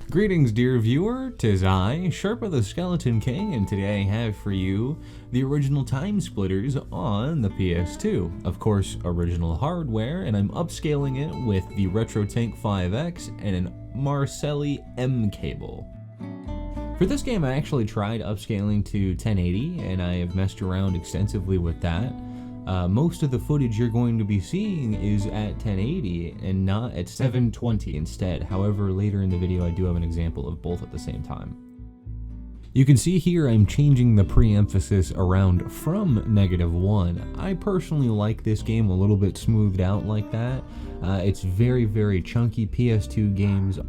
Greetings, dear viewer, 'tis I, Sharpa the Skeleton King, and today I have for you the original TimeSplitters on the PS2. Of course, original hardware, and I'm upscaling it with the RetroTink-5x and an Marcelli M cable. For this game, I actually tried upscaling to 1080, and I have messed around extensively with that. Most of the footage you're going to be seeing is at 1080 and not at 720 instead. However, later in the video I do have an example of both at the same time. You can see here I'm changing the pre-emphasis around from -1. I personally like this game a little bit smoothed out like that. It's very, very chunky. PS2 games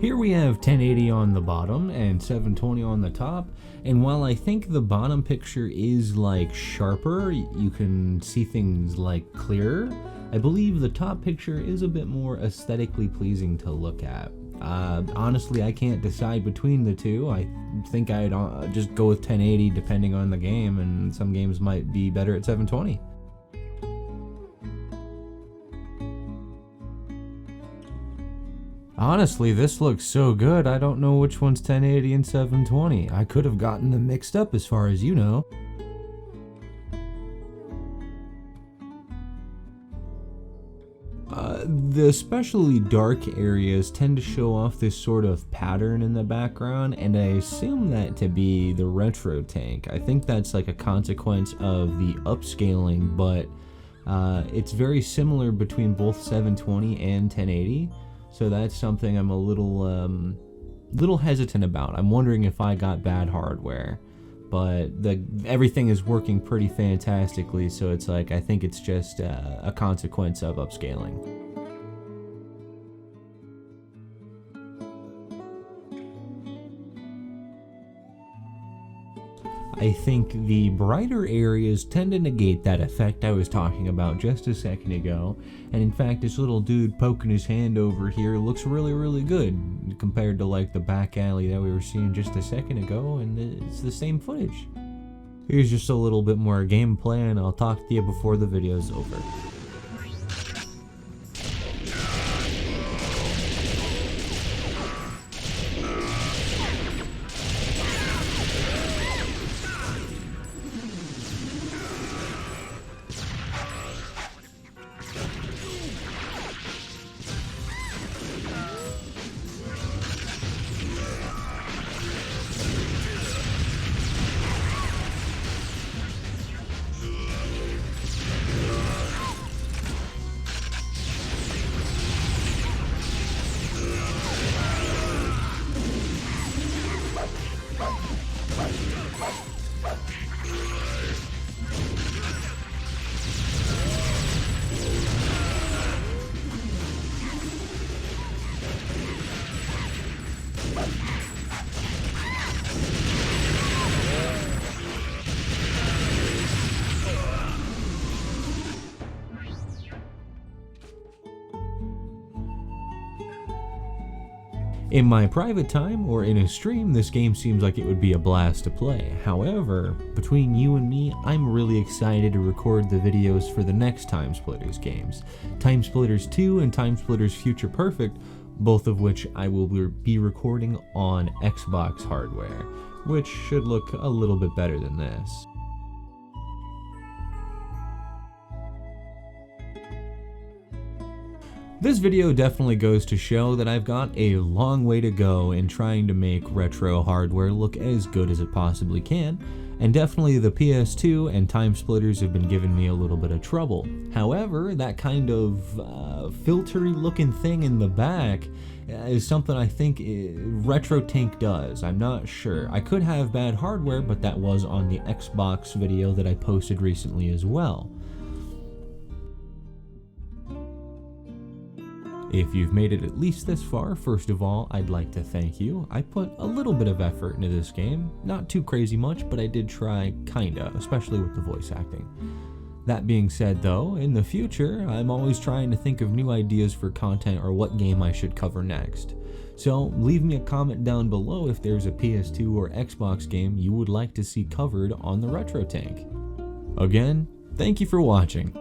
Here we have 1080 on the bottom and 720 on the top, and while I think the bottom picture is like sharper, you can see things like clearer, I believe the top picture is a bit more aesthetically pleasing to look at. Honestly, I can't decide between the two. I think I'd just go with 1080 depending on the game, and some games might be better at 720. Honestly, this looks so good, I don't know which one's 1080 and 720. I could have gotten them mixed up as far as you know. The especially dark areas tend to show off this sort of pattern in the background, and I assume that to be the retro tank. I think that's like a consequence of the upscaling, but it's very similar between both 720 and 1080. So that's something I'm a little hesitant about. I'm wondering if I got bad hardware, but everything is working pretty fantastically. So it's like I think it's just a consequence of upscaling. I think the brighter areas tend to negate that effect I was talking about just a second ago, and in fact this little dude poking his hand over here looks really, really good compared to like the back alley that we were seeing just a second ago, and it's the same footage. Here's just a little bit more gameplay, and I'll talk to you before the video's over. In my private time or in a stream, this game seems like it would be a blast to play. However, between you and me, I'm really excited to record the videos for the next TimeSplitters games. TimeSplitters 2 and TimeSplitters Future Perfect, both of which I will be recording on Xbox hardware, which should look a little bit better than this. This video definitely goes to show that I've got a long way to go in trying to make retro hardware look as good as it possibly can, and definitely the PS2 and TimeSplitters have been giving me a little bit of trouble. However, that kind of filtery looking thing in the back is something I think RetroTink does. I'm not sure. I could have bad hardware, but that was on the Xbox video that I posted recently as well. If you've made it at least this far, first of all, I'd like to thank you. I put a little bit of effort into this game, not too crazy much, but I did try kinda, especially with the voice acting. That being said though, in the future, I'm always trying to think of new ideas for content or what game I should cover next. So leave me a comment down below if there's a PS2 or Xbox game you would like to see covered on the RetroTink. Again, thank you for watching.